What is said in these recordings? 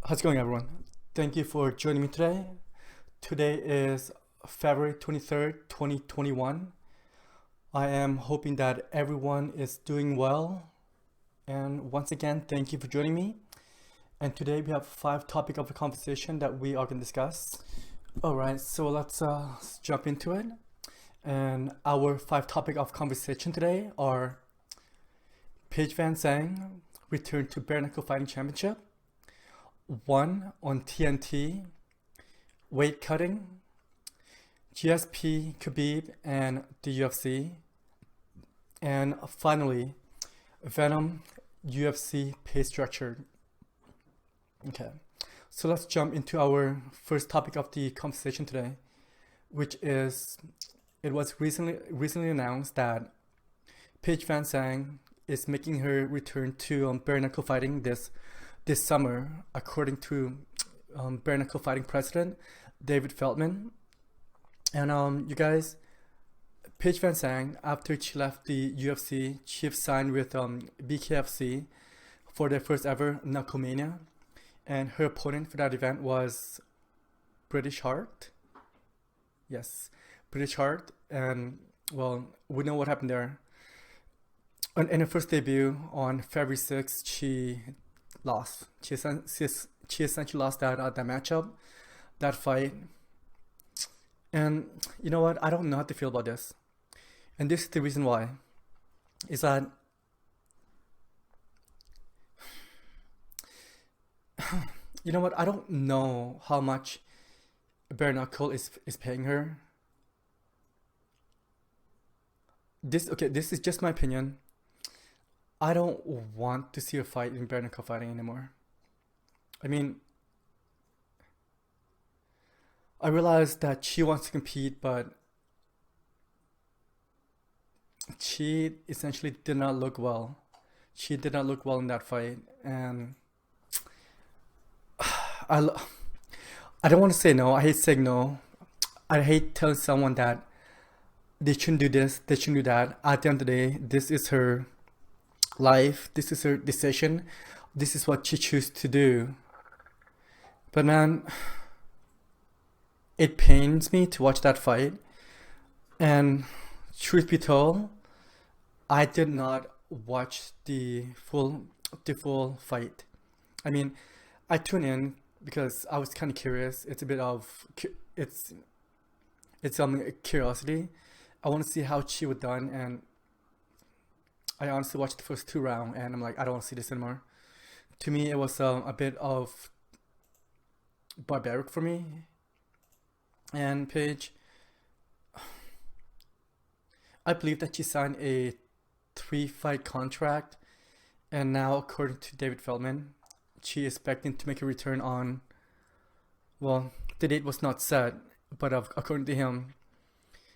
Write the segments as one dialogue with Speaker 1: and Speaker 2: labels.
Speaker 1: How's it going, everyone? Thank you for joining me today. Today is February 23rd, 2021. I am hoping that everyone is doing well. And once again, thank you for joining me. And today we have 5 topics of the conversation that we are going to discuss. All right, so let's jump into it. And our 5 topics of conversation today are Paige VanZant return to Bare Knuckled Fighting Championship, one on TNT, weight cutting, GSP, Khabib, and the UFC, and finally, Venom UFC pay structure. Okay, so let's jump into our first topic of the conversation today, which is it was recently announced that Paige VanZant is making her return to bare knuckle fighting this summer, according to bare knuckle fighting president David Feldman. And you guys, Paige VanZant, after she left the UFC, she signed with BKFC for their first ever Knucklemania, and her opponent for that event was British Heart. Yes, British Heart, and well, we know what happened there. In her first debut on February 6th, she lost. She essentially lost that matchup, that fight. And you know what? I don't know how to feel about this. And this is the reason why. Is that you know what? I don't know how much Bare Knuckle is paying her. This is just my opinion. I don't want to see her fight in bare knuckle fighting anymore. I mean, I realize that she wants to compete, but she essentially did not look well. She did not look well in that fight, and I, l- I don't want to say no. I hate saying no. I hate telling someone that they shouldn't do this, they shouldn't do that. At the end of the day, this is her life. This is her decision. This is what she chooses to do. But man, it pains me to watch that fight. And truth be told, I did not watch the full fight. I mean, I tuned in because I was kind of curious. It's a bit of it's curiosity. I want to see how she would done, and I honestly watched the first 2 rounds, and I'm like, I don't want to see this anymore. To me, it was a bit of barbaric for me. And Paige, I believe that she signed a 3-fight contract, and now, according to David Feldman, she is expecting to make a return on. Well, the date was not set, but according to him,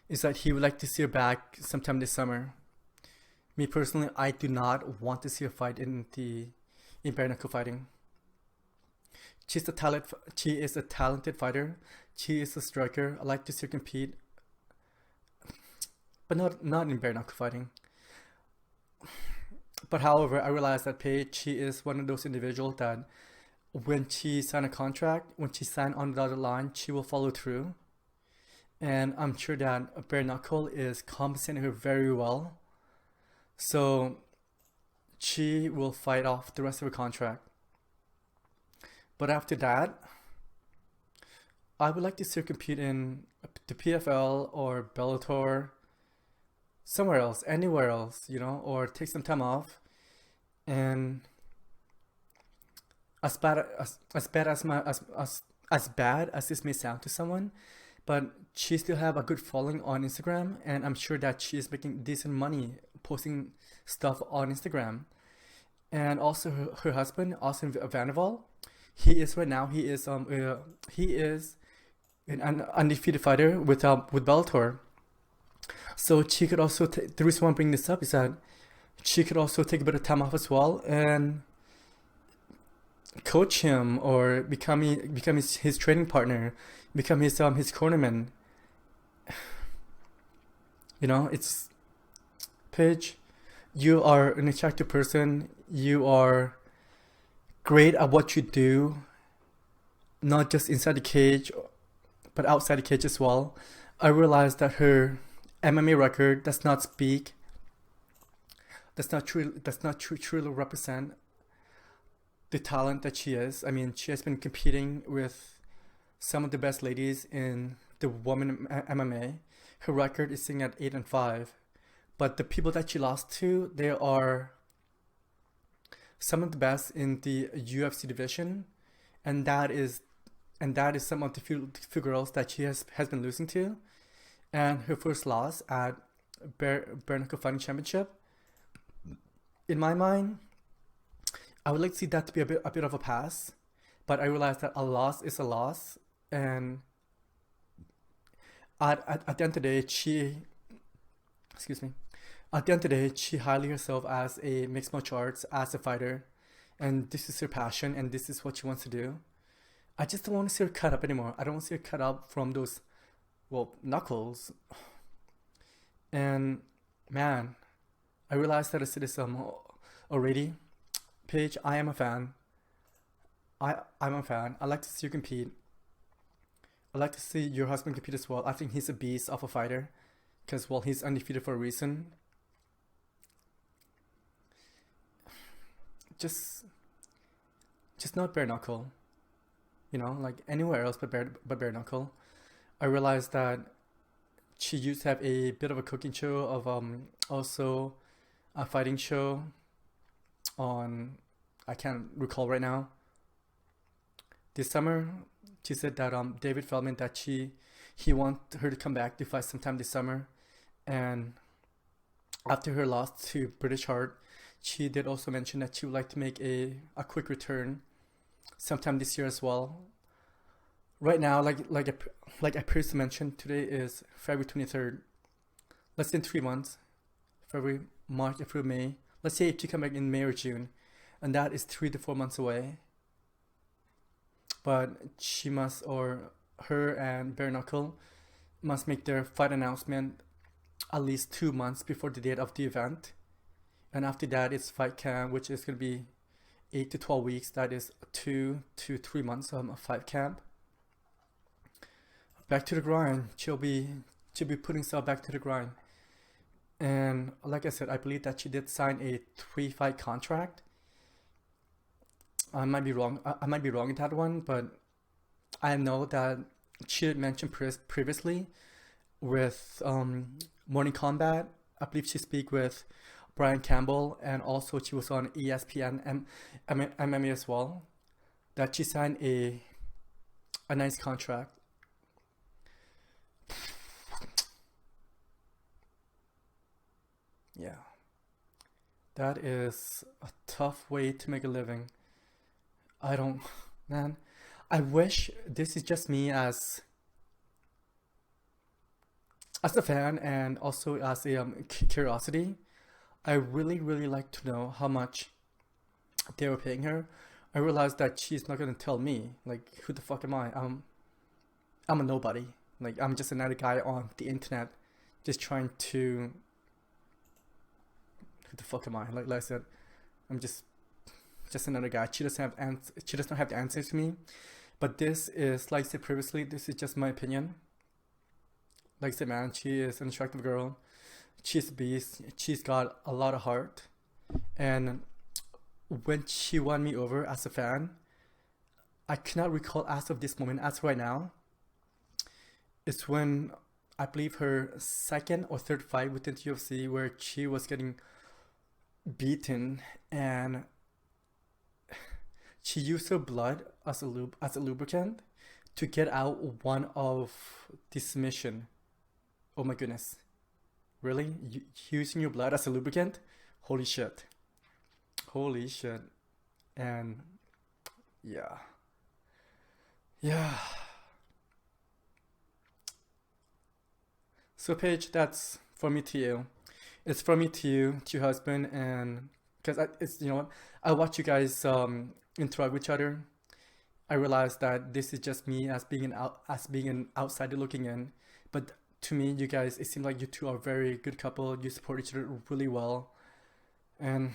Speaker 1: is that he would like to see her back sometime this summer. Me personally, I do not want to see her fight in bare knuckle fighting. She's a talent. She is a talented fighter. She is a striker. I like to see her compete, but not in bare knuckle fighting. But however, I realize that Paige, she is one of those individuals that when she sign a contract, when she sign on the dotted line, she will follow through. And I'm sure that bare knuckle is compensating her very well. So she will fight off the rest of her contract. But after that, I would like to see her compete in the PFL or Bellator, somewhere else, anywhere else, or take some time off. And as bad as this may sound to someone, but she still have a good following on Instagram, and I'm sure that she is making decent money posting stuff on Instagram. And also her husband, Austin Vanderwall, he is right now he is an undefeated fighter with Bellator. So she could also the reason why I'm bringing this up is that she could also take a bit of time off as well and coach him or become his training partner, become his cornerman. It's Paige. You are an attractive person. You are great at what you do. not just inside the cage, but outside the cage as well. I realized that her MMA record does not speak, truly represent the talent that she is. I mean, she has been competing with some of the best ladies in the women MMA. Her record is sitting at 8-5, but the people that she lost to, they are some of the best in the UFC division, and that is some of the few girls that she has been losing to. And her first loss at Bare Knuckled Fighting Championship, in my mind, I would like to see that to be a bit of a pass, but I realize that a loss is a loss, and at the end of the day, excuse me, at the end of the day, she highly herself as a mixed martial arts, as a fighter, and this is her passion, and this is what she wants to do. I just don't want to see her cut up anymore. I don't want to see her cut up from those, well, knuckles. And man, I realized that I said this already. Paige, I am a fan. I'm a fan. I like to see you compete. I like to see your husband compete as well. I think he's a beast of a fighter, because, well, he's undefeated for a reason. Just not bare knuckle, like anywhere else but bare knuckle. I realized that she used to have a bit of a cooking show of also a fighting show on, I can't recall right now. This summer, she said that David Feldman, that he want her to come back to fight sometime this summer, and after her loss to British Heart, she did also mention that she would like to make a quick return sometime this year as well. Right now, like I previously mentioned, today is February 23rd. Less than 3 months. February, March, April, May. Let's say if she come back in May or June, and that is 3 to 4 months away. But she must, or her and Bare Knuckle must make their fight announcement at least 2 months before the date of the event. And after that, it's fight camp, which is going to be 8 to 12 weeks. That is 2 to 3 months of fight camp. Back to the grind. She'll be putting herself back to the grind. And like I said, I believe that she did sign a 3-fight contract. I might be wrong. I might be wrong in that one, but I know that she had mentioned previously with Morning Combat. I believe she speak with Brian Campbell, and also she was on ESPN and MMA as well, that she signed a nice contract. Yeah, that is a tough way to make a living. Man, I wish, this is just me as a fan and also as a curiosity. I really like to know how much they were paying her. I realized that she's not gonna tell me. Like, who the fuck am I? I'm a nobody. Like, I'm just another guy on the internet, just trying to. Who the fuck am I? Like I said, I'm just another guy. She does not have the answers to me. But this is, like I said previously, this is just my opinion. Like I said, man, she is an attractive girl. She's a beast. She's got a lot of heart. And when she won me over as a fan, I cannot recall as of this moment, as right now, it's when I believe her second or third fight within the UFC, where she was getting beaten, and she used her blood as a lubricant to get out one of the submission. Oh my goodness. Really? Using your blood as a lubricant? Holy shit. Holy shit. And yeah. So Paige, that's from me to you. It's from me to you, to your husband, and because it's, I watch you guys interact with each other. I realize that this is just me as being an outsider looking in, but to me, you guys, it seems like you two are a very good couple. You support each other really well, and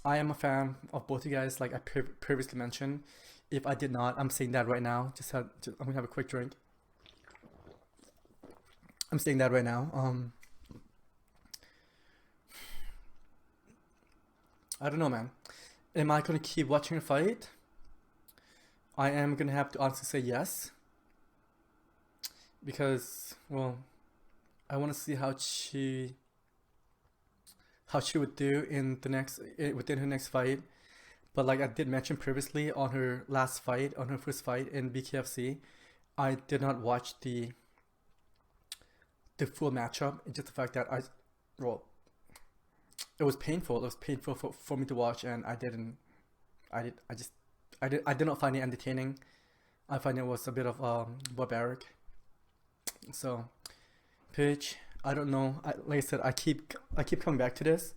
Speaker 1: I am a fan of both you guys, like I previously mentioned. If I did not, I'm saying that right now. I'm gonna have a quick drink. I'm saying that right now. I don't know, man. Am I gonna keep watching her fight? I am gonna have to honestly say yes, because, well, I want to see how she would do in the next within her next fight. But like I did mention previously, on her first fight in BKFC, I did not watch the full matchup. It's just the fact that it was painful. It was painful for me to watch, and I did not find it entertaining. I find it was a bit of barbaric. So, Paige, I don't know. Like I said, I keep coming back to this.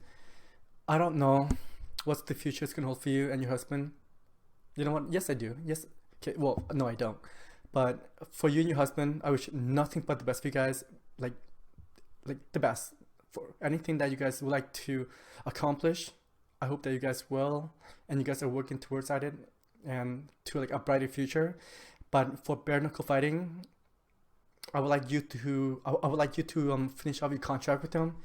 Speaker 1: I don't know what the future is gonna hold for you and your husband. You know what? Yes, I do. Yes. Okay. Well, no, I don't. But for you and your husband, I wish nothing but the best for you guys. Like the best for anything that you guys would like to accomplish. I hope that you guys will, and you guys are working towards it and to like a brighter future. But for bare knuckle fighting, I would like you to finish off your contract with them,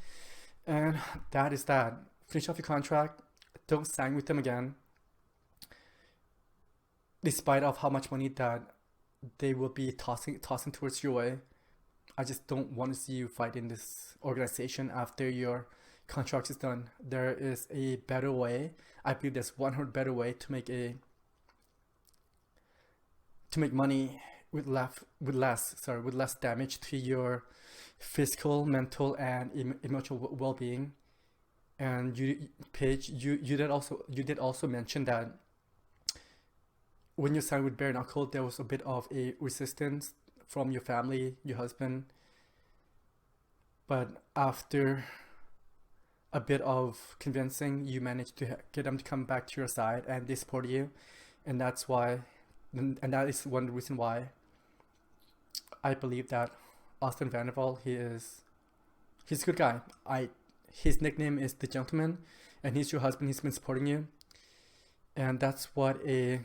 Speaker 1: and that is that. Finish off your contract. Don't sign with them again, despite of how much money that they will be tossing towards your way. I just don't want to see you fight in this organization after your contract is done. There is a better way. I believe there's 100 better way to make money with less damage to your physical, mental, and emotional well-being. And you, Paige, you did also mention that when you signed with Bare Knuckle, there was a bit of a resistance from your family, your husband. But after a bit of convincing, you managed to get them to come back to your side, and they support you. And that's why, and that is one reason why I believe that Austin Vanderwall, he's a good guy. His nickname is The Gentleman, and he's your husband. He's been supporting you, and that's what a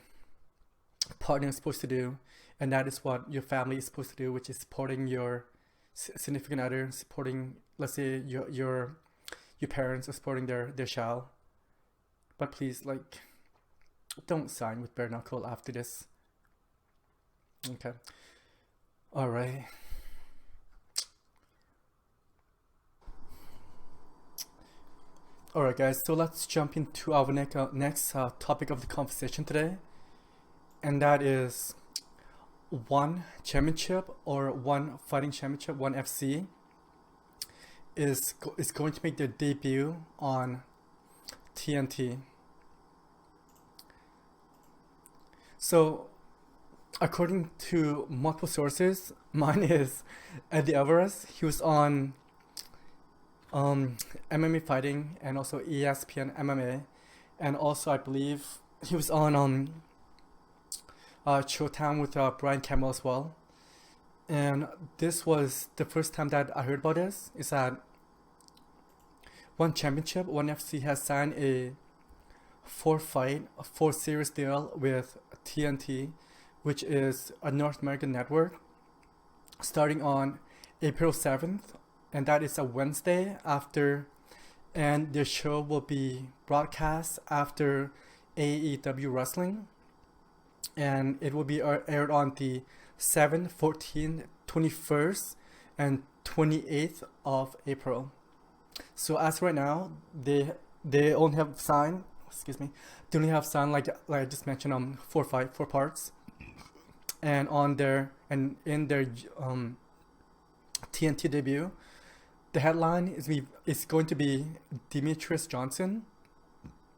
Speaker 1: partner is supposed to do, and that is what your family is supposed to do, which is supporting your significant other, supporting, let's say, your parents are supporting their child. But please, like, don't sign with Bare Knuckle after this. Okay. All right. Alright guys, so let's jump into our next topic of the conversation today, and that is one championship, or one fighting championship, one FC is going to make their debut on TNT. So according to multiple sources, mine is Eddie Alverez. He was on MMA Fighting and also ESPN MMA, and also I believe he was on Showtime with Brian Campbell as well. And this was the first time that I heard about this, is that one championship, one FC has signed a 4-series deal with TNT, which is a North American network, starting on April 7th. And that is a Wednesday after, and the show will be broadcast after AEW Wrestling, and it will be aired on the 7th, 14th, 21st, and 28th of April. So as right now, they only have signed, they only have signed, like I just mentioned, 4 parts, and in their TNT debut, the headline is going to be Demetrious Johnson.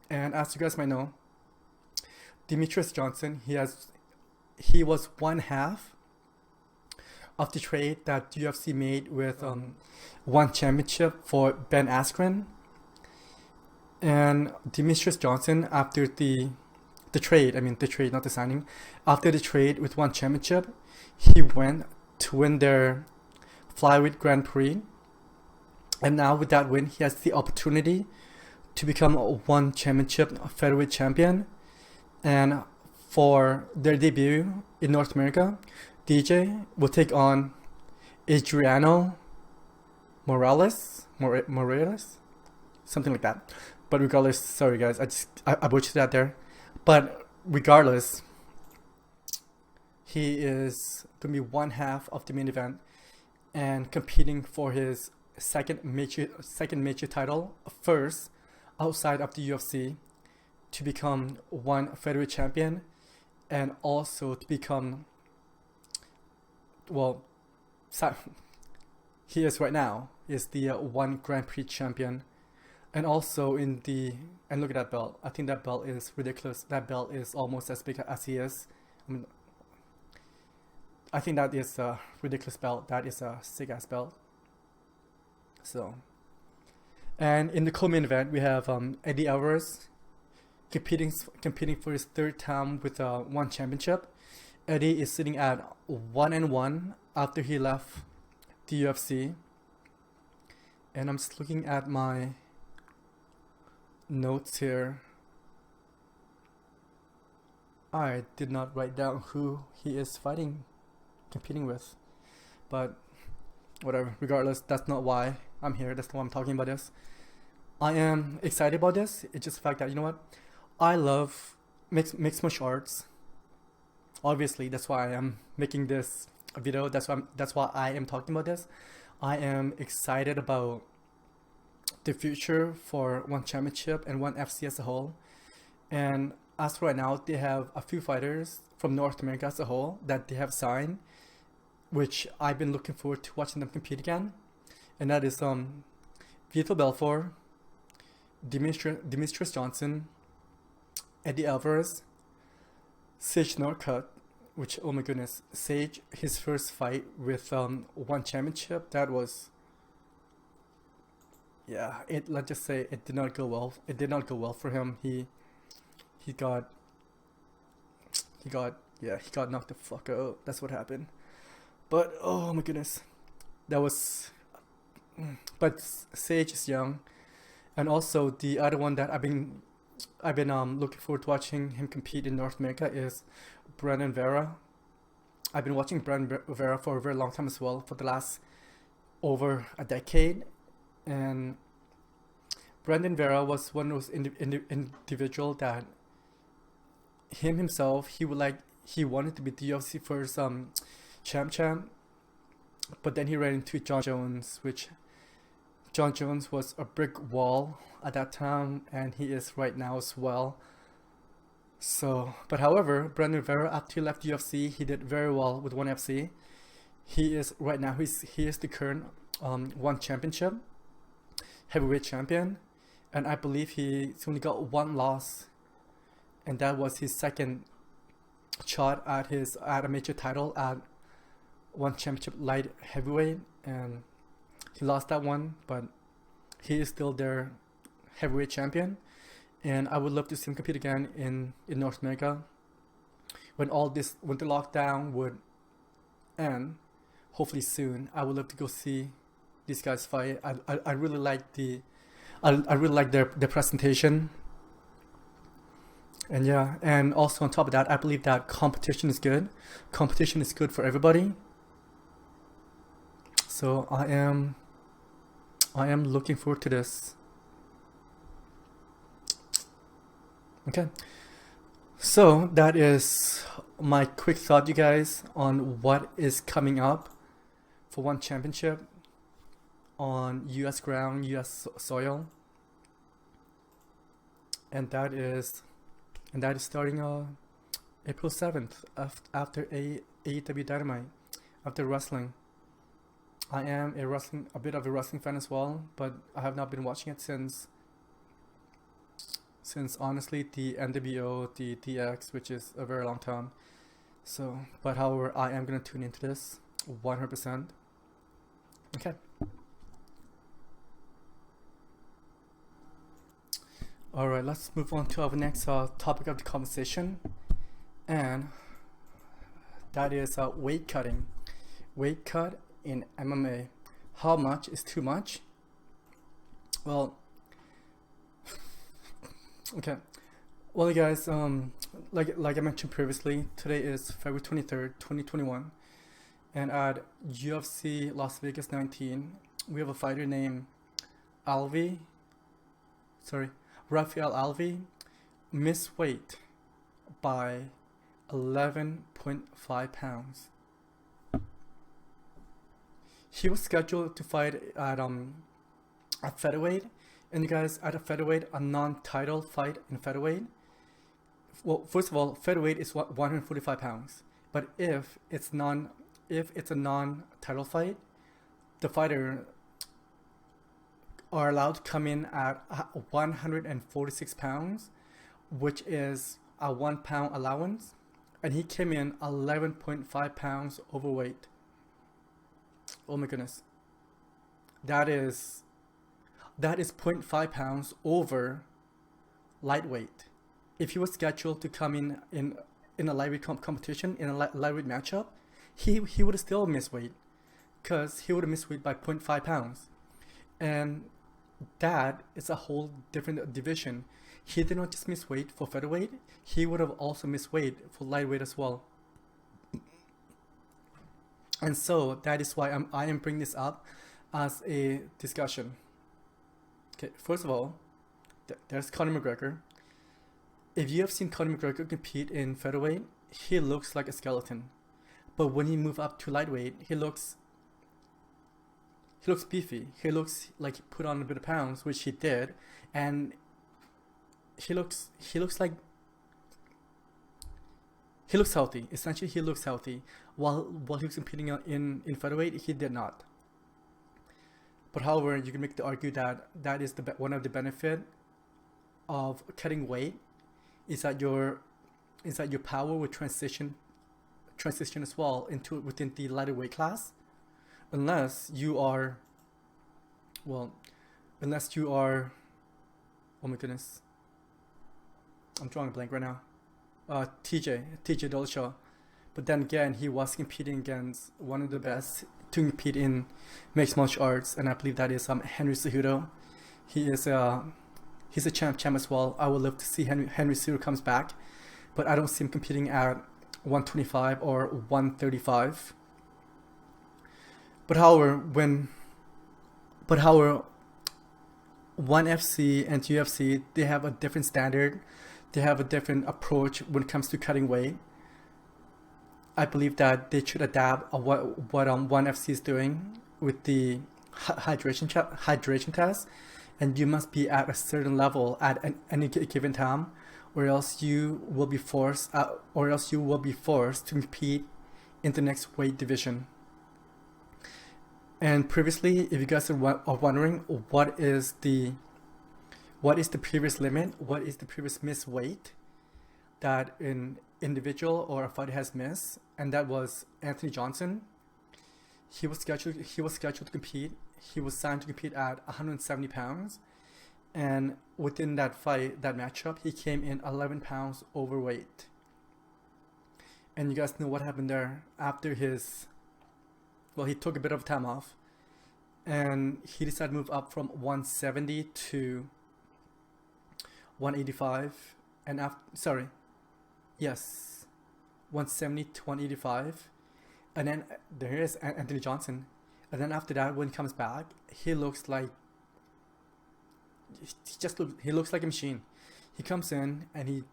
Speaker 1: And as you guys might know, Demetrious Johnson, he was one half of the trade that UFC made with one championship for Ben Askren. And Demetrious Johnson, after the trade, not the signing, after the trade with one championship, he went to win their flyweight Grand Prix. And now with that win, he has the opportunity to become a one championship featherweight champion. And for their debut in North America, DJ will take on Adriano Morales, something like that. But regardless, sorry guys, I butchered that there. But regardless, he is gonna be one half of the main event and competing for his second major title, first outside of the UFC, to become one featherweight champion, and also to become, well, he is right now is the one Grand Prix champion, and also and look at that belt. I think that belt is ridiculous. That belt is almost as big as he is. I think that is a ridiculous belt. That is a sick ass belt. So, and in the co-main event we have Eddie Alverez competing for his third time with one championship. Eddie is sitting at 1-1 after he left the UFC. And I'm just looking at my notes here. I did not write down who he is competing with, but whatever. Regardless, that's not why I'm here. That's not why I'm talking about this. I am excited about this. It's just the fact that, you know what, I love mixed martial arts. Obviously, that's why I am making this video. That's why I am talking about this. I am excited about the future for one championship and one FC as a whole. And as for right now, they have a few fighters from North America as a whole that they have signed, which I've been looking forward to watching them compete again. And that is Vitor Belfort, Demetrious Johnson, Eddie Alverez, Sage Northcutt, which, oh my goodness, Sage, his first fight with one championship, that was, yeah, let's just say it did not go well. It did not go well for him. He got knocked the fuck out. That's what happened. But oh my goodness, but Sage is young. And also the other one that I've been looking forward to watching him compete in North America is Brandon Vera. I've been watching Brandon Vera for a very long time as well, for the last over a decade. And Brandon Vera was one of those individual that himself, he wanted to be the UFC first champ, but then he ran into John Jones, which John Jones was a brick wall at that time, and he is right now as well. So, but however, Brandon Vera, after he left UFC, he did very well with ONE FC. He is right now, he is the current one championship heavyweight champion, and I believe he's only got one loss, and that was his second shot at a major title at one championship light heavyweight, and he lost that one, but he is still their heavyweight champion. And I would love to see him compete again in North America when the lockdown would end, hopefully soon. I would love to go see these guys fight. I really like their presentation. And yeah, and also on top of that, I believe that competition is good. Competition is good for everybody. So I am looking forward to this. Okay, so that is my quick thought, you guys, on what is coming up for one championship on US ground, US soil, and that is starting April 7th after AEW Dynamite, after wrestling. I am a bit of a wrestling fan as well, but I have not been watching it since honestly the NWO, the DX, which is a very long time. So, but however, I am gonna tune into this 100%. Okay. All right, let's move on to our next topic of the conversation, and that is weight cutting. Weight cut in MMA. How much is too much? Well, Okay. Well, guys, like I mentioned previously, today is February 23rd, 2021, and at UFC Las Vegas 19, we have a fighter named Alvi, sorry, Rafael Alvi, missed weight by 11.5 pounds. He was scheduled to fight at featherweight, and you guys, at a featherweight, a non-title fight in featherweight. Well, first of all, featherweight is 145 pounds, but if it's a non-title fight, the fighter are allowed to come in at 146 pounds, which is a 1 pound allowance, and he came in 11.5 pounds overweight. Oh my goodness. That is 0.5 pounds over lightweight. If he was scheduled to come in a lightweight competition, in a lightweight matchup, he would still miss weight, because he would have missed weight by 0.5 pounds. And that is a whole different division. He did not just miss weight for featherweight, he would have also missed weight for lightweight as well. And so that is why I am bringing this up as a discussion. Okay, first of all, there's Conor McGregor. If you have seen Conor McGregor compete in featherweight, he looks like a skeleton. But when he moved up to lightweight, he looks beefy. He looks like he put on a bit of pounds, which he did, and he looks healthy. Essentially, he looks healthy. While he was competing in featherweight, he did not. But however, you can make the argument that is one of the benefit of cutting weight is that your power will transition as well into within the lighter weight class, unless you are, oh my goodness, I'm drawing a blank right now. TJ Dillashaw. But then again, he was competing against one of the best to compete in mixed martial arts, and I believe that is Henry Cejudo. He's a champ as well. I would love to see Henry Cejudo comes back, but I don't see him competing at 125 or 135. But however, ONE FC and UFC, they have a different standard. They have a different approach when it comes to cutting weight. I believe that they should adapt what ONE FC is doing with the hydration test, and you must be at a certain level at any given time, or else you will be forced to compete in the next weight division. And previously, if you guys are wondering what is the previous limit, what is the previous missed weight that an individual or a fighter has missed, and that was Anthony Johnson. He was scheduled to compete. He was signed to compete at 170 pounds, and within that matchup, he came in 11 pounds overweight. And you guys know what happened there after he took a bit of time off, and he decided to move up from 170 to 185, and 170 to 185, and then there is Anthony Johnson, and then after that, when he comes back, he looks like a machine. He comes in and he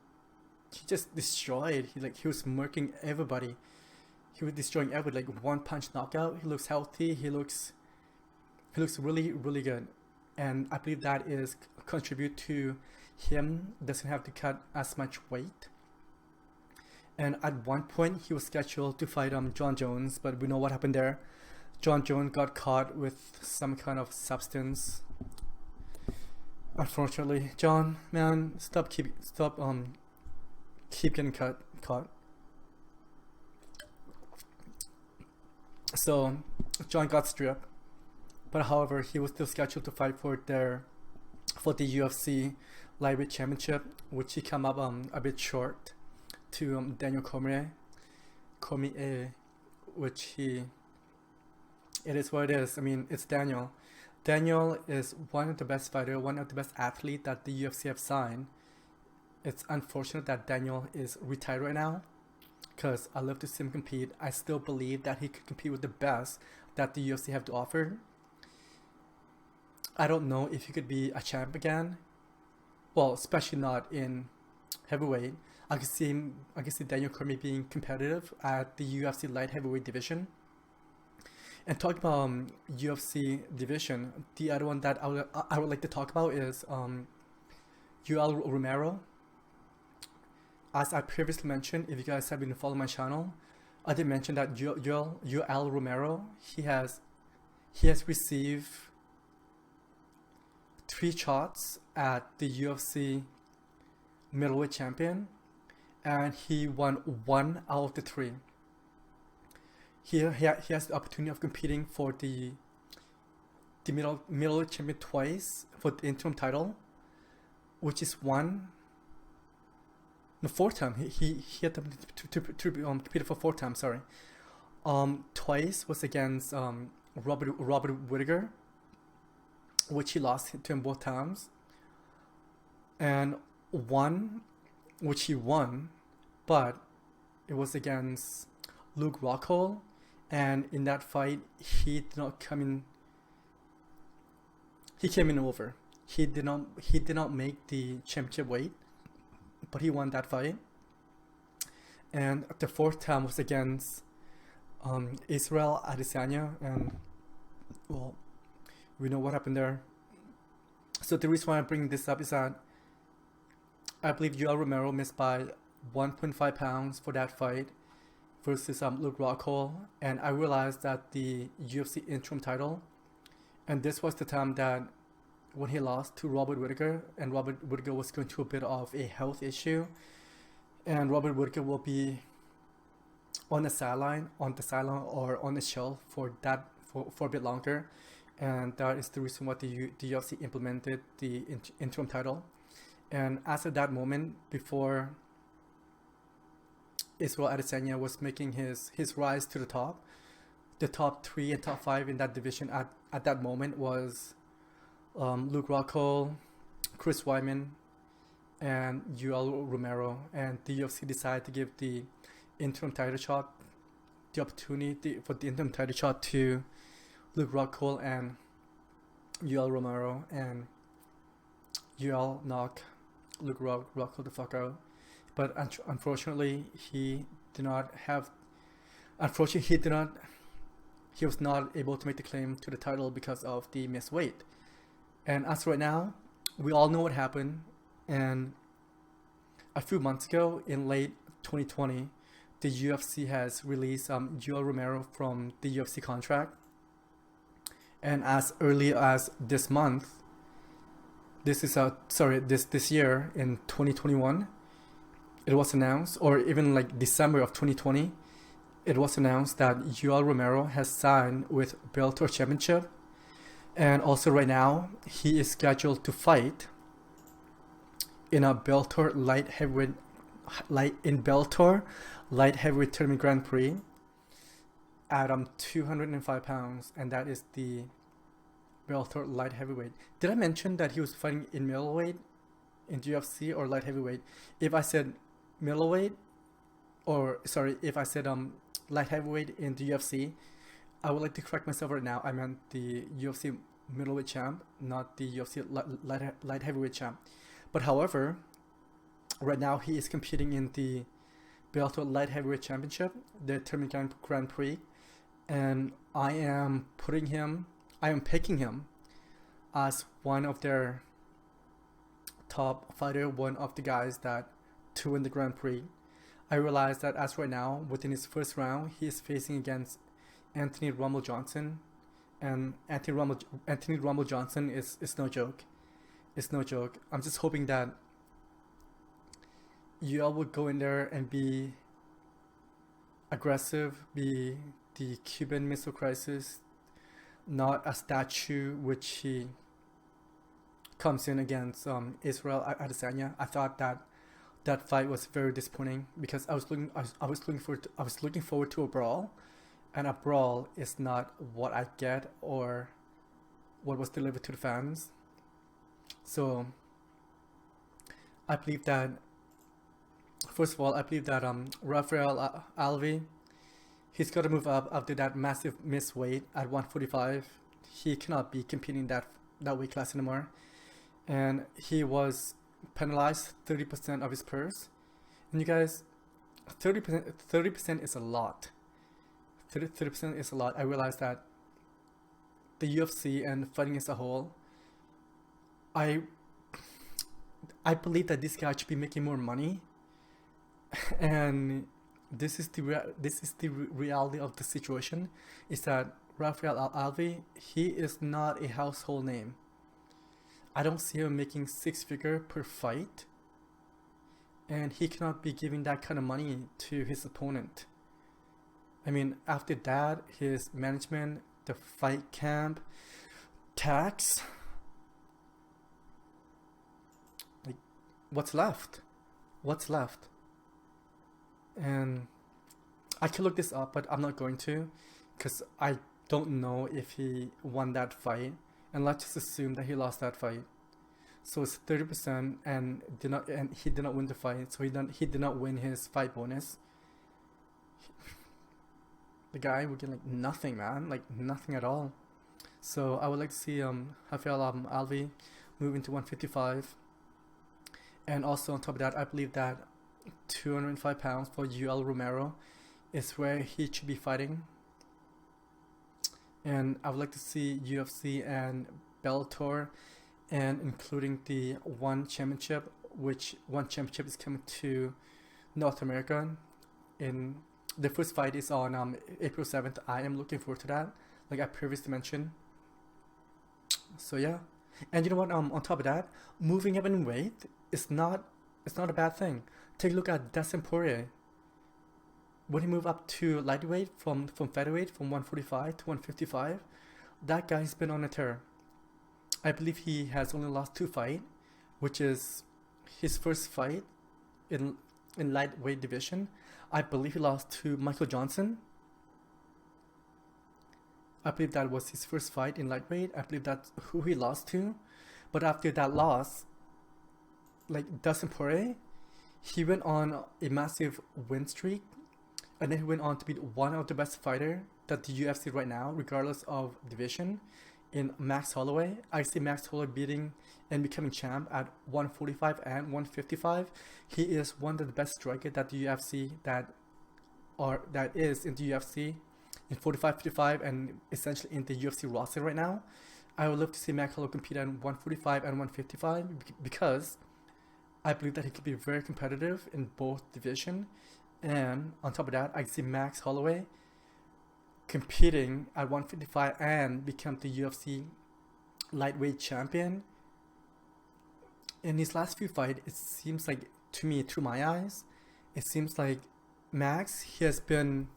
Speaker 1: just destroyed. He was murking everybody. He was destroying everybody, like one punch knockout. He looks healthy. He looks really, really good, and I believe that is contribute to him doesn't have to cut as much weight. And at one point, he was scheduled to fight John Jones, but we know what happened there. John Jones got caught with some kind of substance. Unfortunately, John, man, keep getting caught. So John got stripped, but however, he was still scheduled to fight for the UFC lightweight championship, which he came up a bit short to Daniel Cormier, which it is what it is. I mean, it's Daniel. Daniel is one of the best fighter, one of the best athlete that the UFC have signed, it's unfortunate that Daniel is retired right now, because I love to see him compete. I still believe that he could compete with the best that the UFC have to offer. I don't know if he could be a champ again. Well, especially not in heavyweight. I could see him. I could see Daniel Cormier being competitive at the UFC light heavyweight division. And talking about UFC division, the other one that I would like to talk about is UL Romero. As I previously mentioned, if you guys have been following my channel, I did mention that UL Romero, he has received 3 shots at the UFC middleweight champion, and he won 1 out of the 3. He has the opportunity of competing for the middleweight champion twice for the interim title, which is 4 times. He had to compete for 4 times. Sorry, twice was against Robert Whittaker, which he lost to him both times, and 1 which he won, but it was against Luke Rockhold, and in that fight he did not come in. He came in over. He did not make the championship weight, but he won that fight. And the 4th time was against Israel Adesanya, and well, we know what happened there. So the reason why I'm bringing this up is that I believe UL Romero missed by 1.5 pounds for that fight versus Luke Rockhold, and I realized that the UFC interim title, and this was the time that when he lost to Robert Whittaker, and Robert Whittaker was going through a bit of a health issue, and Robert Whittaker will be on the sideline or on the shelf for a bit longer, and that is the reason why the UFC implemented the interim title. And as of that moment, before Israel Adesanya was making his rise to the top 3 and top 5 in that division at that moment was Luke Rockhold, Chris Weidman, and UL Romero. And the UFC decided to give the interim title shot, the opportunity for the interim title shot to Luke Rockhold and UL Romero, and UL knocked Luke Rockhold the fuck out. But unfortunately, he was not able to make the claim to the title because of the missed weight. And as right now, we all know what happened. And a few months ago, in late 2020, the UFC has released UL Romero from the UFC contract. And as early as this month, this year in 2021, it was announced, or even like December of 2020, it was announced that UL Romero has signed with Bellator Championship, and also right now he is scheduled to fight in a Bellator light heavyweight tournament Grand Prix at 205 pounds, and that is the Bellator light heavyweight. Did I mention that he was fighting in middleweight in UFC or light heavyweight? If I said middleweight, if I said light heavyweight in the UFC, I would like to correct myself right now. I meant the UFC middleweight champ, not the UFC light heavyweight champ. But however, right now he is competing in the Bellator light heavyweight championship, the tournament Grand Prix, and I am picking him as one of their top fighter, one of the guys that to win the Grand Prix. I realized that as right now, within his first round, he is facing against Anthony Rumble Johnson, and Anthony Rumble Johnson is no joke. It's no joke. I'm just hoping that UL would go in there and be aggressive, be the Cuban Missile Crisis, not a statue which he comes in against Israel Adesanya. I thought that fight was very disappointing because I was looking forward to a brawl, and a brawl is not what I get or what was delivered to the fans. So I believe that first of all, I believe that Rafael Alvi, he's got to move up after that massive miss weight at 145. He cannot be competing that weight class anymore, and he was penalized 30% of his purse. And you guys, 30% is a lot. 30% is a lot. I realize that the UFC and fighting as a whole, I believe that this guy should be making more money, and this is the reality of the situation. Is that Rafael Alvi, he is not a household name. I don't see him making 6-figure per fight, and he cannot be giving that kind of money to his opponent. I mean, after that, his management, the fight camp, tax, like, what's left? What's left? And I could look this up, but I'm not going to, because I don't know if he won that fight, and let's just assume that he lost that fight. So it's 30%, and he did not win the fight, so he did not win his fight bonus. The guy would get like nothing, man, like nothing at all. So I would like to see Rafael Alvi move into 155, and also on top of that, I believe that 205 pounds for Romero is where he should be fighting. And I would like to see UFC and Bellator, and including the one championship, which one championship is coming to North America. In the first fight is on April 7th. I am looking forward to that, like I previously mentioned. So yeah, and you know what? On top of that, moving up in weight is not a bad thing. Take a look at Dustin Poirier. When he moved up to lightweight from featherweight from 145 to 155, that guy's been on a tear. I believe he has only lost 2 fights, which is his first fight in lightweight division. I believe he lost to Michael Johnson. I believe that was his first fight in lightweight. I believe that's who he lost to. But after that loss, like Dustin Poirier, he went on a massive win streak, and then he went on to be one of the best fighters that the UFC right now, regardless of division, in Max Holloway. I see Max Holloway beating and becoming champ at 145 and 155. He is one of the best strikers that the UFC that is in the UFC in 45, 55, and essentially in the UFC roster right now. I would love to see Max Holloway compete at 145 and 155 because I believe that he could be very competitive in both divisions. And on top of that, I see Max Holloway competing at 155 and become the UFC lightweight champion. In his last few fights, it seems like, to me, through my eyes, it seems like Max, he has been,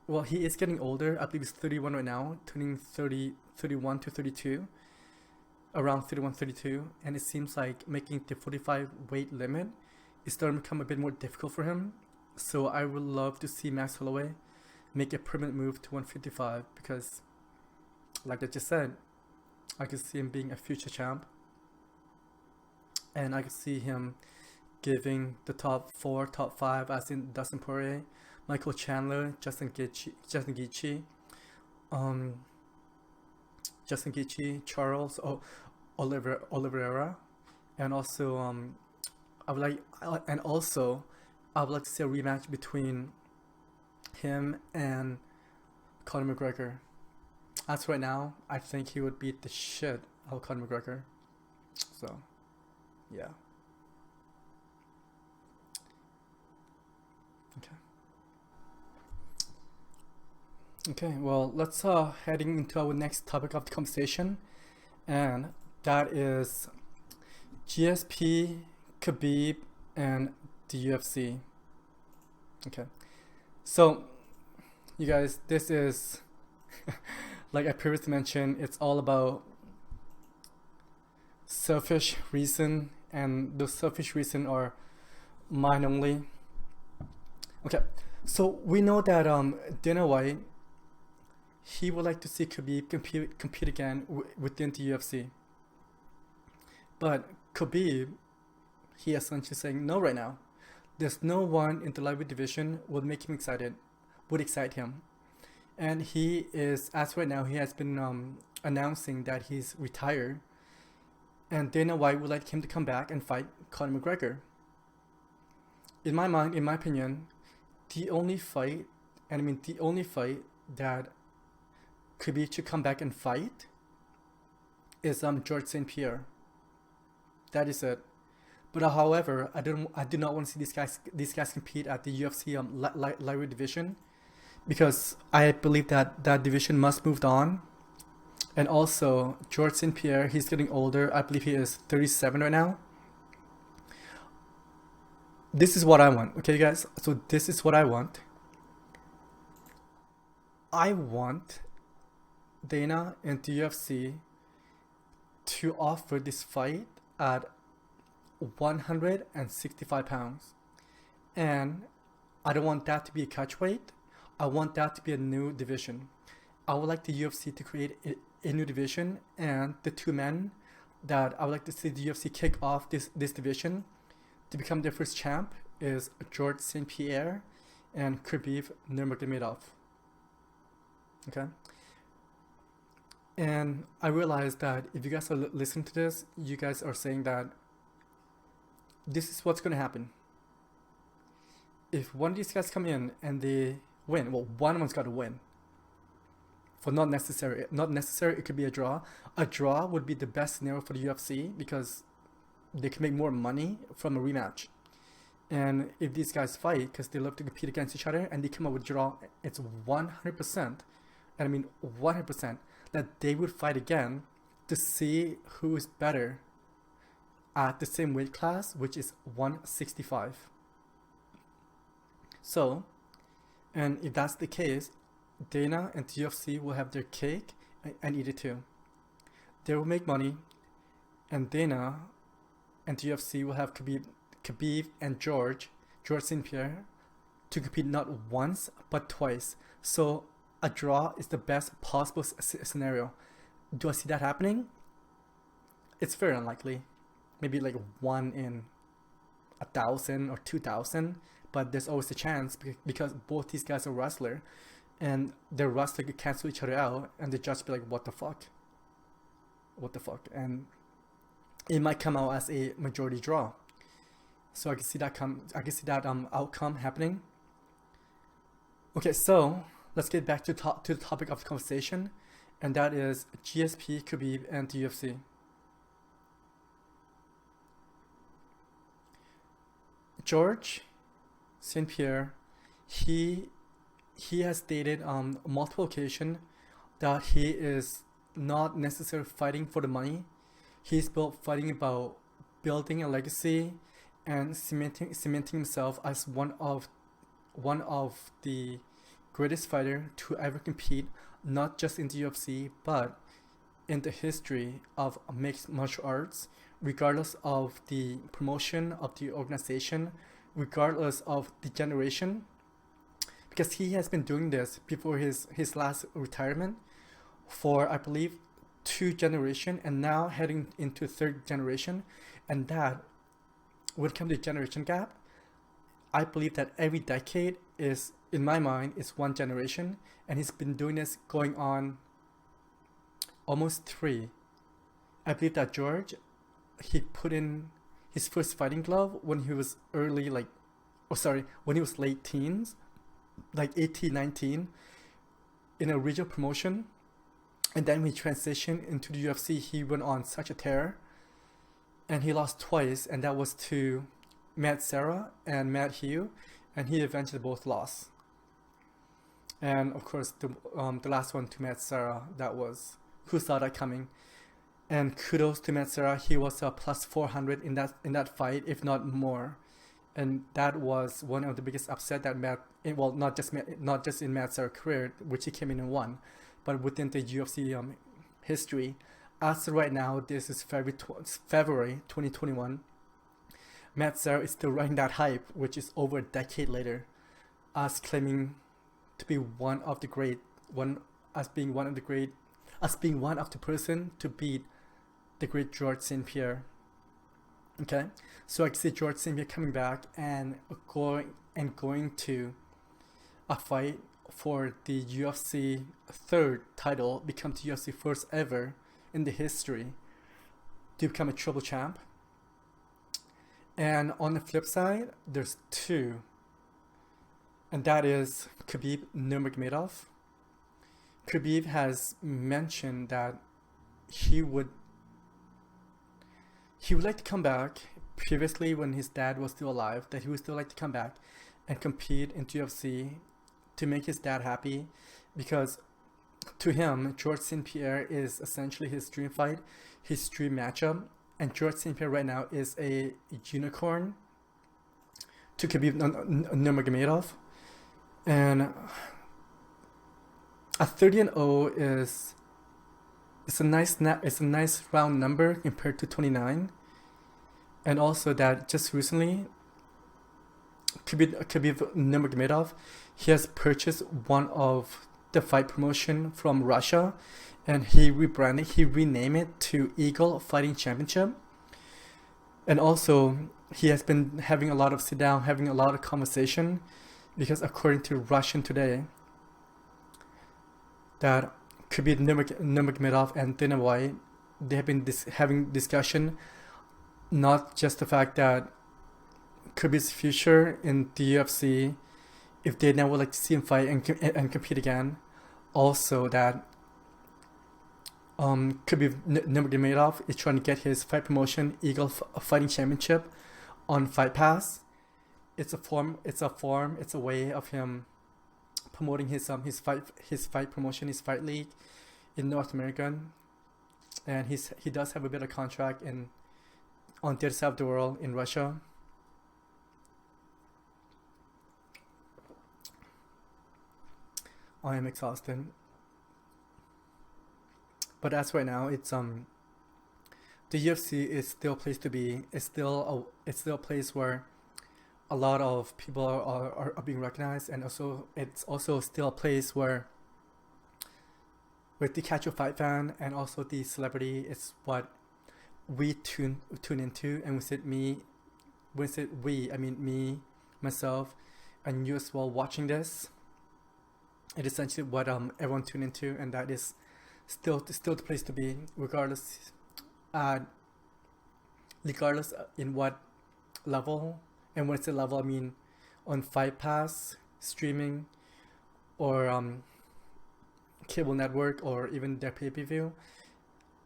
Speaker 1: well, he is getting older. I believe he's 31 right now, turning 31 to 32, around 31, 32. And it seems like making the 45 weight limit is starting to become a bit more difficult for him. So I would love to see Max Holloway make a permanent move to 155 because, like I just said, I could see him being a future champ, and I could see him giving the top 4, top 5, as in Dustin Poirier, Michael Chandler, Justin Gaethje, Charles Oliveira, and also I would like to see a rematch between him and Conor McGregor. As right now, I think he would beat the shit out of Conor McGregor. So, yeah. Okay, well, let's heading into our next topic of the conversation, and that is GSP, Khabib, and the UFC. Okay, so you guys, this is like I previously mentioned, it's all about selfish reason, and those selfish reason are mine only. Okay, so we know that Dana White, he would like to see Khabib compete again within the UFC, but Khabib, he essentially saying no right now. There's no one in the lightweight division would excite him. And he is, as right now, he has been announcing that he's retired. And Dana White would like him to come back and fight Conor McGregor. In my mind, in my opinion, the only fight that Khabib should come back and fight is Georges St.Pierre. That is it. But however, I do not want to see these guys compete at the UFC lightweight division, because I believe that that division must move on. And also, Georges St.Pierre, he's getting older. I believe he is 37 right now. This is what I want, okay, guys? So this is what I want. I want Dana and the UFC to offer this fight at 165 pounds. And I don't want that to be a catch weight. I want that to be a new division. I would like the UFC to create a new division, and the two men that I would like to see the UFC kick off this division to become their first champ is Georges St.Pierre and Khabib Nurmagomedov. Okay? And I realized that if you guys are listening to this, you guys are saying that this is what's going to happen. If one of these guys come in and they win, well, one of them's got to win. For not necessary, it could be a draw. A draw would be the best scenario for the UFC because they can make more money from a rematch. And if these guys fight, because they love to compete against each other, and they come up with a draw, it's 100%, and I mean 100%, that they would fight again to see who is better at the same weight class, which is 165. So, and if that's the case, Dana and the UFC will have their cake and eat it too. They will make money, and Dana and the UFC will have Khabib and Georges St.Pierre to compete not once but twice. So a draw is the best possible scenario. Do I see that happening? It's very unlikely. Maybe like 1 in 1,000 or 2,000, but there's always a chance because both these guys are wrestler, and their wrestler could cancel each other out, and the judge be like, what the fuck? What the fuck? And it might come out as a majority draw. So I can see that outcome happening. Okay, so let's get back to the topic of the conversation, and that is GSP, Khabib, and the UFC. Georges St.Pierre, he has stated on multiple occasions that he is not necessarily fighting for the money. He's fighting about building a legacy and cementing himself as one of the greatest fighter to ever compete, not just in the UFC but in the history of mixed martial arts, regardless of the promotion of the organization, regardless of the generation, because he has been doing this before his last retirement for, I believe, 2 generations, and now heading into 3rd generation. And that, when it comes to generation gap, I believe that every decade is, in my mind, is 1 generation, and he's been doing this going on almost 3. I believe that George, he put in his first fighting glove when he was when he was late teens, like 18, 19, in a regional promotion. And then when he transitioned into the UFC, he went on such a tear, and he lost twice, and that was to Matt Serra and Matt Hugh, and he eventually both lost. And of course, the last one to Matt Serra, that was, who saw that coming? And kudos to Matt Serra, he was a plus 400 in that fight, if not more. And that was one of the biggest upset that not just in Matt Serra's career, which he came in and won, but within the UFC history. As of right now, this is February 2021. Matt Serra is still riding that hype, which is over a decade later, as claiming to be one of the person to beat the great Georges St.Pierre. Okay, so I can see Georges St.Pierre coming back and going to a fight for the UFC third title, become the UFC first ever in the history to become a triple champ. And on the flip side, there's two, and that is Khabib Nurmagomedov. Khabib has mentioned that he would like to come back. Previously, when his dad was still alive, that he would still like to come back and compete in UFC to make his dad happy, because to him, Georges St.Pierre is essentially his dream fight, his dream matchup, and Georges St.Pierre right now is a unicorn to Khabib Nurmagomedov, and a 30-0 is a nice round number compared to 29, and also that just recently Khabib Nurmagomedov, he has purchased one of the fight promotion from Russia, and he renamed it to Eagle Fighting Championship. And also he has been having a lot of sit down, having a lot of conversation, because according to Russian Today, that Khabib Nurmagomedov and Dana White, they have been having discussion, not just the fact that Khabib's future in the UFC, if they now would like to see him fight and compete again, also that Khabib Nurmagomedov is trying to get his fight promotion Eagle Fighting Championship on Fight Pass. It's a way of him promoting his fight promotion, his fight league in North America, and he does have a bit of contract on the other side of the world in Russia. I am exhausted, but as right now, it's the UFC is still a place to be. It's still a place where a lot of people are being recognized, and also it's also still a place where with the casual fight fan and also the celebrity, it's what we tune into. And I mean me, myself, and you as well watching this. It is essentially what everyone tune into, and that is still the place to be, regardless in what level. And when it's a level, I mean on Fight Pass, streaming, or cable network, or even their pay-per-view.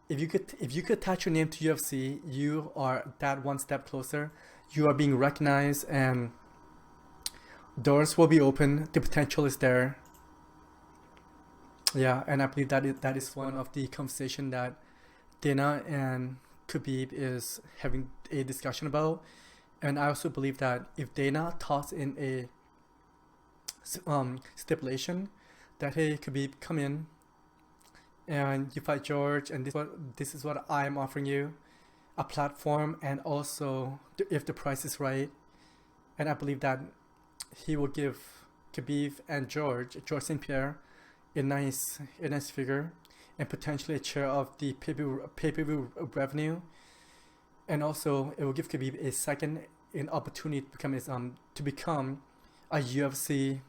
Speaker 1: If you could attach your name to UFC, you are that one step closer. You are being recognized, and doors will be open. The potential is there. Yeah, and I believe that is one of the conversation that Dana and Khabib is having a discussion about. And I also believe that if Dana toss in a stipulation that, hey, Khabib, come in and you fight George, and this is what I'm offering you, a platform, and also if the price is right, and I believe that he will give Khabib and Georges St.Pierre a nice figure, and potentially a share of the pay-per-view revenue, and also it will give Khabib a second opportunity to become a UFC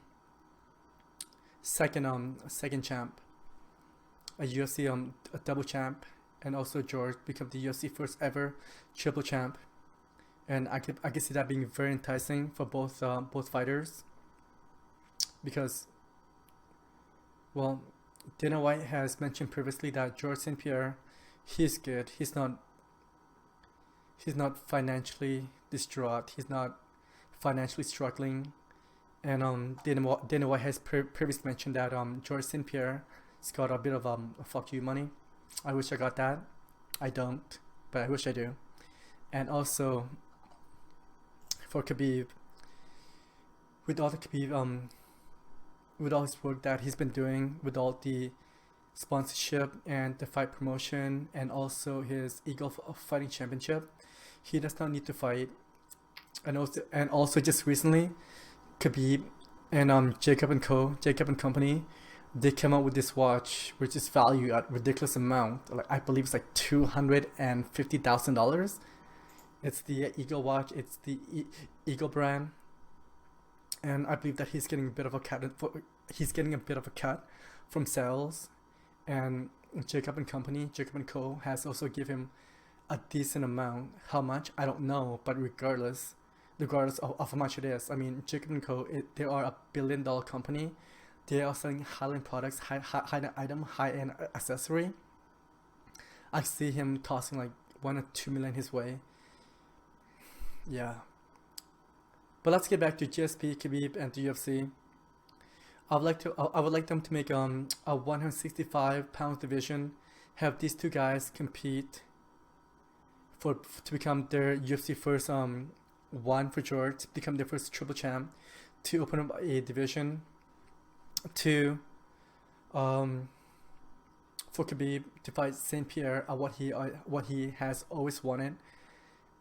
Speaker 1: second champ, a UFC a double champ, and also George become the UFC first ever triple champ, and I could see that being very enticing for both fighters, because, well, Dana White has mentioned previously that Georges St.Pierre, he's good. He's not financially distraught. He's not financially struggling. And Dana White has previously mentioned that Georges St.Pierre has got a bit of fuck you money. I wish I got that. I don't, but I wish I do. And also for Khabib, with all his work that he's been doing, with all the sponsorship and the fight promotion, and also his Eagle Fighting Championship, he does not need to fight. And also just recently, Khabib and Jacob and Company, they came out with this watch which is valued at ridiculous amount. Like, I believe it's like $250,000, It's the Eagle watch. It's the Eagle brand, and I believe that he's getting a bit of a cut. He's getting a bit of a cut from sales, and Jacob and Company, Jacob and Co. has also given him a decent amount. How much I don't know, but regardless of how much it is, I mean, Jacob and Co. They are a $1 billion company. They are selling high-end products, high-end item, high-end accessory. I see him tossing like 1 or 2 million his way. Yeah. But let's get back to GSP, Khabib, and the UFC. I would like them to make a 165-pound division, have these two guys compete to become their UFC first one for George, to become their first triple champ, to open up a division, to for Khabib to fight St.Pierre at what he has always wanted,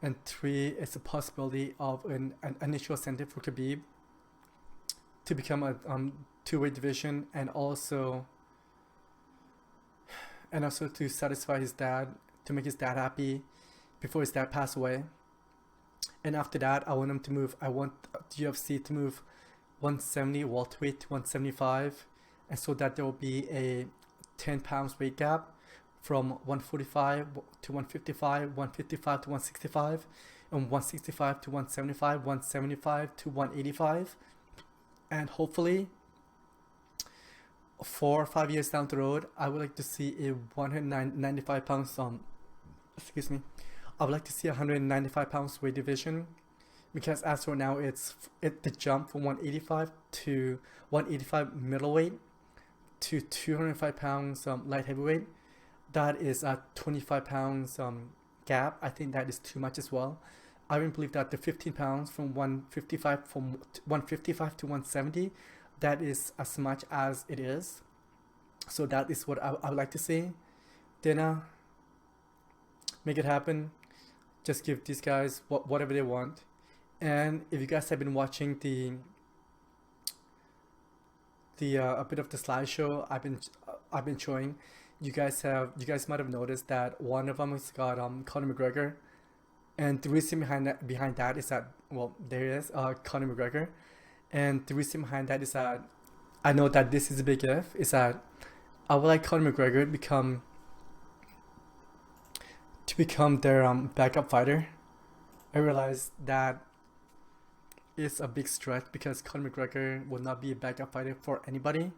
Speaker 1: and 3 is the possibility of an initial incentive for Khabib to become a two-weight division, and also to satisfy his dad, to make his dad happy before his dad passed away. And after that, I want the UFC to move 170 welterweight to 175, and so that there will be a 10 pounds weight gap from 145 to 155, 155 to 165, and 165 to 175, 175 to 185. And hopefully 4 or 5 years down the road, I would like to see a 195 pounds I would like to see a 195 pounds weight division, because as for now, the jump from 185 to 185 middleweight to 205 pounds light heavyweight, that is a 25 pounds gap. I think that is too much as well. I don't believe that the 15 pounds from 155 to 170, that is as much as it is. So that is what I would like to see. Dana, make it happen. Just give these guys whatever they want. And if you guys have been watching a bit of the slideshow I've been showing, you guys might have noticed that one of them has got Conor McGregor, and the reason behind that is that, well, there is Conor McGregor, and the reason behind that is that I know that this is a big if, is that I would like Conor McGregor to become their backup fighter. I realize that it's a big stretch because Conor McGregor will not be a backup fighter for anybody.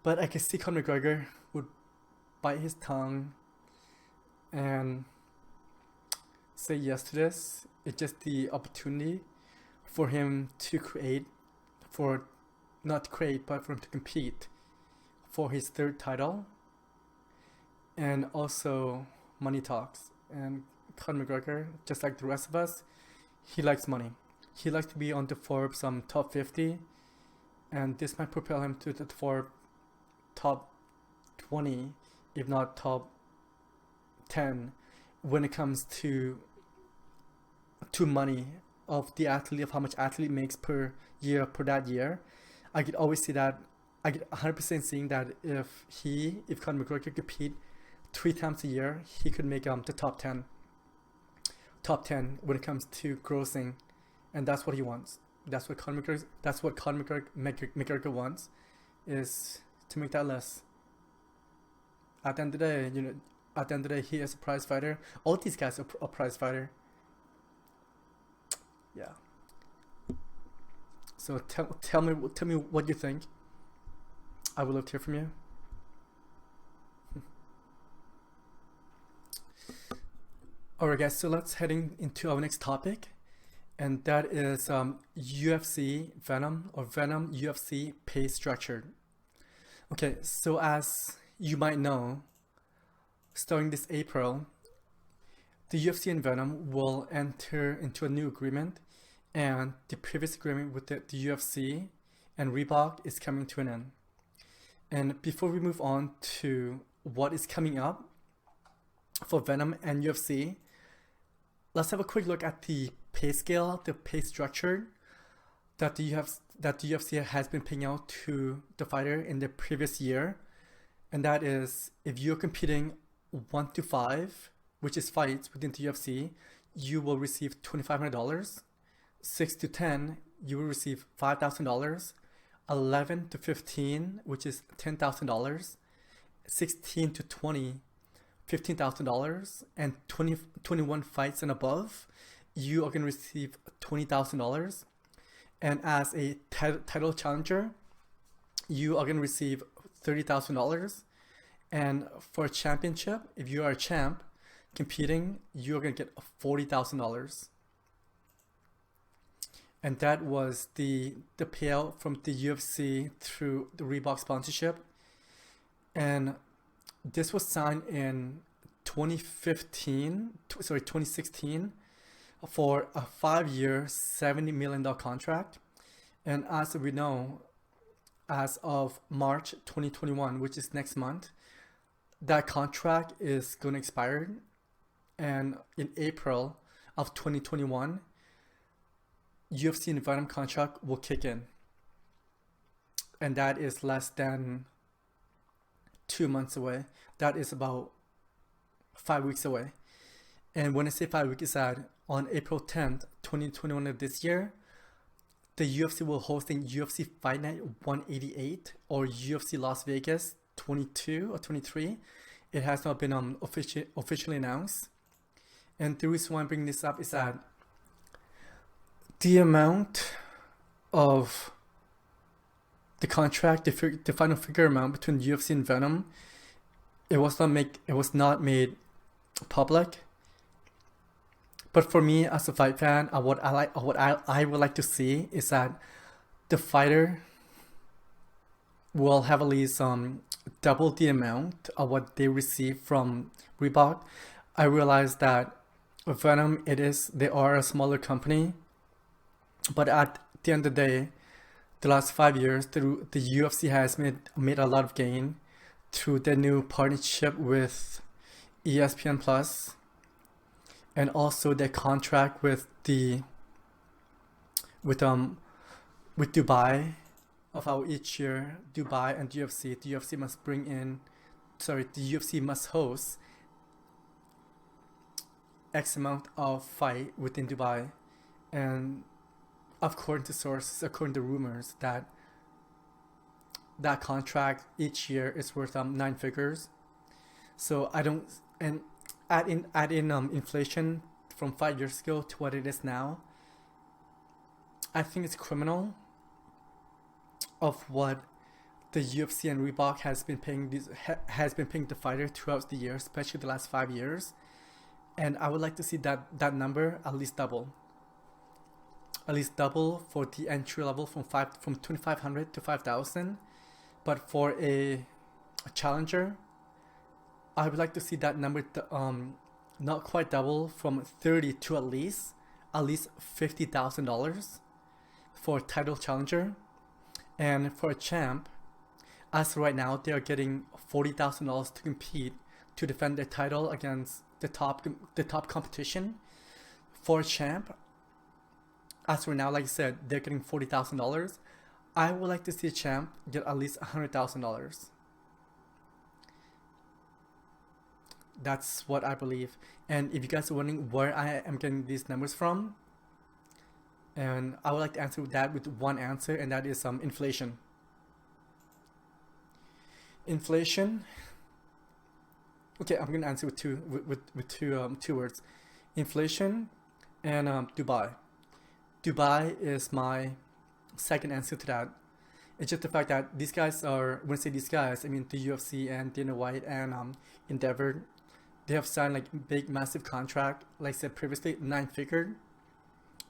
Speaker 1: But I can see Conor McGregor would bite his tongue and say yes to this. It's just the opportunity for him to for him to compete for his 3rd title. And also, money talks. And Conor McGregor, just like the rest of us, he likes money. He likes to be on the Forbes top 50, and this might propel him to the Forbes top 20, if not top 10, when it comes to money of the athlete, of how much athlete makes per year per that year. I could always see that. I get 100% seeing that if Conor McGregor could compete 3 times a year, he could make the top 10 when it comes to grossing, and that's what he wants. That's what Conor McGregor wants, is to make that list. At the end of the day, he is a prize fighter. All these guys are a prize fighter. Yeah. So tell me what you think. I would love to hear from you. Alright guys, so let's heading into our next topic, and that is UFC VENUM, or VENUM UFC pay structure. Okay, so as you might know, starting this April, the UFC and VENUM will enter into a new agreement, and the previous agreement with the UFC and Reebok is coming to an end. And before we move on to what is coming up for VENUM and UFC, let's have a quick look at the pay scale, the pay structure that the UFC has been paying out to the fighter in the previous year. And that is, if you're competing 1 to 5, which is fights within the UFC, you will receive $2,500. 6 to 10, you will receive $5,000. 11 to 15, which is $10,000. 16 to 20, $15,000. And 21 fights and above, you are going to receive $20,000. And as a title challenger, you are going to receive $30,000. And for a championship, if you are a champ competing, you're going to get $40,000. And that was the payout from the UFC through the Reebok sponsorship. And this was signed in 2016 for a 5-year, $70 million contract. And as we know, as of March 2021, which is next month, that contract is going to expire. And in April of 2021, UFC and VENUM contract will kick in. And that is less than 2 months away. That is about 5 weeks away. And when I say 5 weeks, is that on April 10th, 2021 of this year, the UFC will hosting UFC Fight Night 188 or UFC Las Vegas 22 or 23. It has not been officially announced. And the reason why I'm bringing this up is that the amount of the contract, the final figure amount between UFC and VENUM, it was not made public. But for me as a fight fan, what I would like to see is that the fighter will have at least double the amount of what they receive from Reebok. I realize that VENUM, they are a smaller company, but at the end of the day, the last 5 years, the UFC has made a lot of gain through the new partnership with ESPN Plus, and also their contract with Dubai, of how each year Dubai and the UFC must host X amount of fight within Dubai. And according to sources, according to rumors, that contract each year is worth 9 figures. So I don't, and add in inflation from 5 years ago to what it is now. I think it's criminal of what the UFC and Reebok has been paying the fighter throughout the year, especially the last 5 years. And I would like to see that number at least double. At least double for the entry level from 2,500 to 5,000. But for a challenger, I would like to see that number not quite double, from 30 to at least $50,000 for a title challenger. And for a champ, as of right now, they are getting $40,000 to compete to defend their title against the top competition. For a champ, as of right now, like I said, they're getting $40,000. I would like to see a champ get at least $100,000. That's what I believe. And if you guys are wondering where I am getting these numbers from, and I would like to answer that with one answer, and that is inflation. Inflation. Okay, I'm gonna answer with two words: inflation and Dubai. Dubai is my second answer to that. It's just the fact that these guys are, when I say these guys, I mean the UFC and Dana White and Endeavor. They have signed like big, massive contract, like I said previously, 9 figure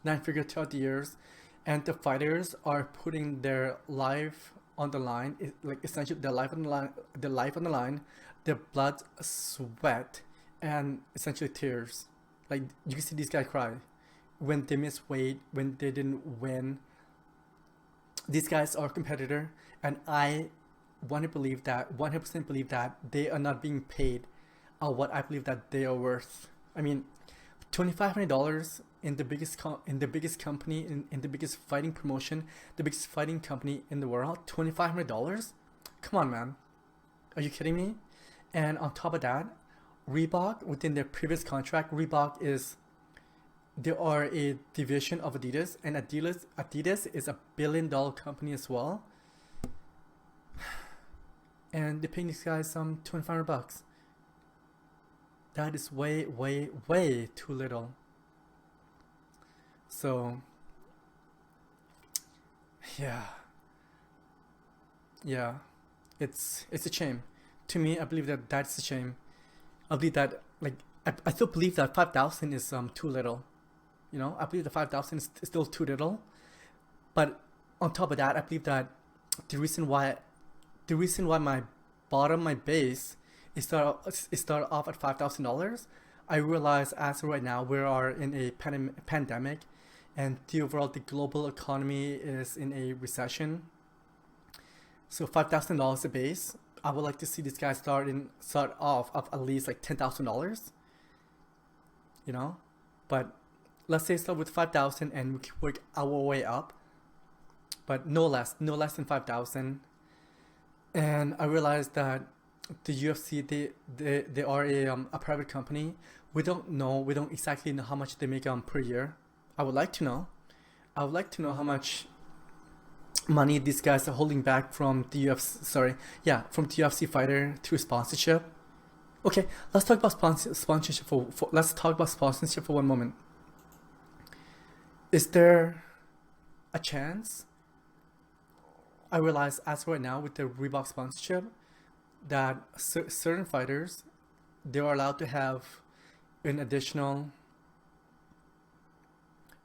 Speaker 1: throughout the years, and the fighters are putting their life on the line. Like essentially, their life on the line, their blood, sweat, and essentially tears. Like you can see these guys cry when they miss weight, when they didn't win. These guys are a competitor, and I want to believe that 100% believe that they are not being paid what I believe that they are worth. I mean, $2,500 in the biggest company, in the biggest fighting promotion, the biggest fighting company in the world. $2,500? Come on, man. Are you kidding me? And on top of that, Reebok, within their previous contract, Reebok is they are a division of Adidas, and Adidas is a billion-dollar company as well, and they're paying these guys some $2,500. That is way, way, way too little. So yeah, yeah, it's a shame. To me, I believe that that's a shame. I believe that, like, I still believe that 5,000 is too little. You know, I believe that 5,000 is still too little. But on top of that, I believe that the reason why my base is start off at $5,000. I realize as of right now we are in a pandemic, and the global economy is in a recession. So $5,000 a base. I would like to see this guy start off of at least like $10,000. You know, but let's say start with 5,000 and we can work our way up, but no less than 5,000. And I realized that the UFC, they are a private company. We don't exactly know how much they make per year. I would like to know how much money these guys are holding back from the UFC fighter through sponsorship. Okay, let's talk about sponsorship let's talk about sponsorship for one moment. Is there a chance? I realize as of right now with the Reebok sponsorship that certain fighters, they are allowed to have an additional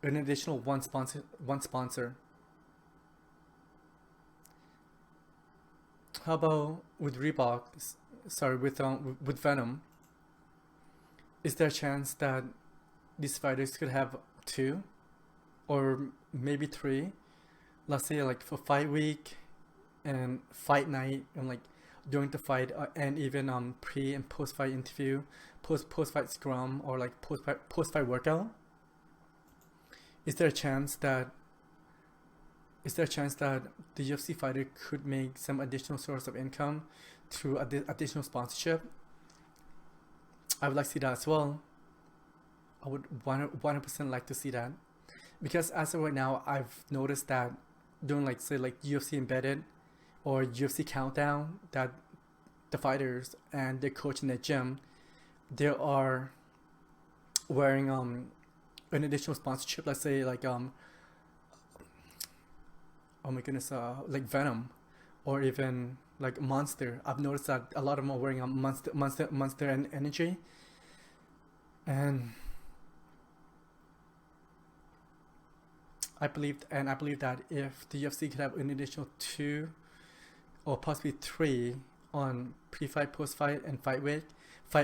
Speaker 1: one sponsor. How about with Reebok? Sorry, with Venum. Is there a chance that these fighters could have two, or maybe three? Let's say like for fight week and fight night, and like during the fight, and even pre and post fight interview, post fight scrum, or like post fight workout. Is there a chance that the UFC fighter could make some additional source of income through additional sponsorship? I would like to see that as well. I would 100% like to see that, because as of right now, I've noticed that during like say like UFC Embedded or UFC Countdown, that the fighters and their coach in the gym, they are wearing an additional sponsorship. Let's say like oh my goodness, like Venom, or even like Monster. I've noticed that a lot of them are wearing Monster and Energy, and I believe that if the UFC could have an additional 2 or possibly 3 on pre-fight, post-fight, and fight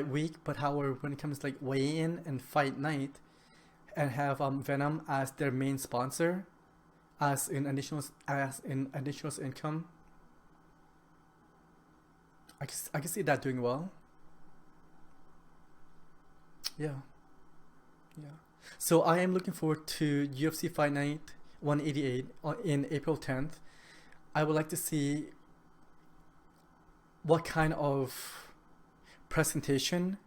Speaker 1: week, but however when it comes to like weigh-in and fight night, and have Venom as their main sponsor, as in additional income, I can see that doing well. Yeah. So I am looking forward to UFC Fight Night 188 in April 10th. I would like to see what kind of presentation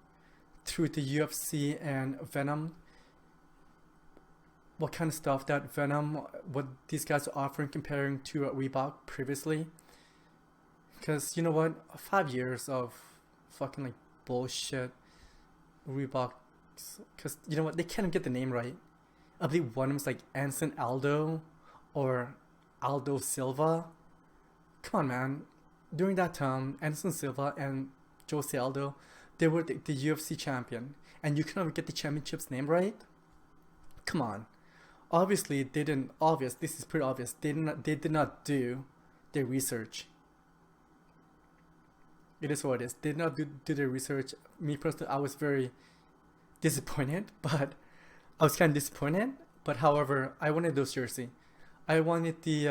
Speaker 1: through the UFC and Venum, what kind of stuff that Venum, what these guys are offering comparing to Reebok previously. Because you know what, 5 years of fucking like bullshit Reebok. Because you know what, they can't get the name right. I believe one of them is like Anson Aldo or Aldo Silva. Come on, man. During that time, Anderson Silva and Jose Aldo, they were the UFC champion, and you cannot get the championship's name right. Come on. Obviously, they didn't. This is pretty obvious. They did not do their research. It is what it is. They did not do their research. Me personally, I was very disappointed, but I was kind of disappointed. But however, I wanted those jersey. I wanted the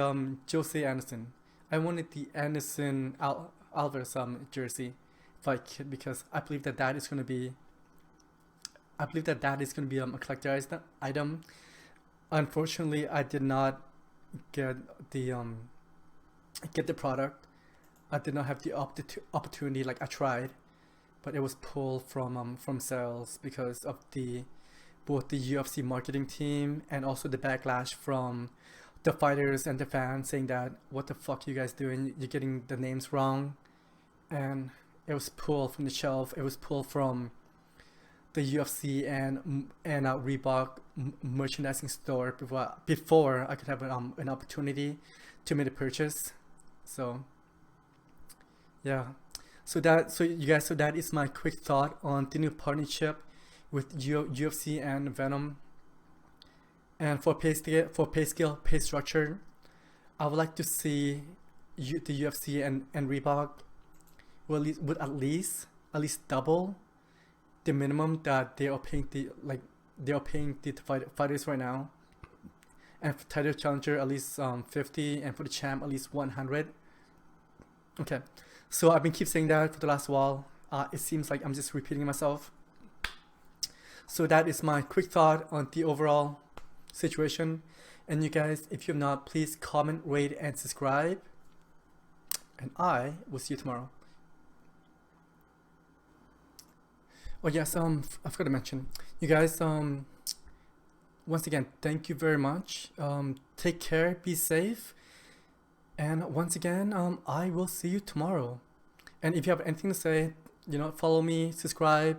Speaker 1: Jose Anderson. I wanted the Anderson Alvarez jersey, if I could, because I believe that is going to be. I believe that is going to be a collector's item. Unfortunately, I did not get the product. I did not have the opportunity. Like I tried, but it was pulled from sales because of the both the UFC marketing team and also the backlash from the fighters and the fans saying that what the fuck you guys doing, you're getting the names wrong. And it was pulled from the shelf, it was pulled from the UFC and Reebok merchandising store before I could have an opportunity to make a purchase. So yeah, so that is my quick thought on the new partnership with UFC and Venom. And for pay scale, pay structure, I would like to see the UFC and Reebok would at least double the minimum that they are paying the fighters right now. And for title challenger at least 50, and for the champ at least 100. Okay, so I've been keep saying that for the last while. It seems like I'm just repeating myself. So that is my quick thought on the overall situation. And you guys, if you have not, please comment, rate, and subscribe. And I will see you tomorrow. Oh yes, I forgot to mention, you guys, once again, thank you very much. Take care, be safe, and once again, I will see you tomorrow. And if you have anything to say, follow me, subscribe,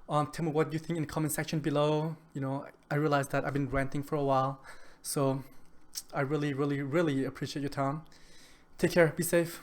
Speaker 1: tell me what you think in the comment section below. I realize that I've been ranting for a while, so I really, really, really appreciate your time. Take care, be safe.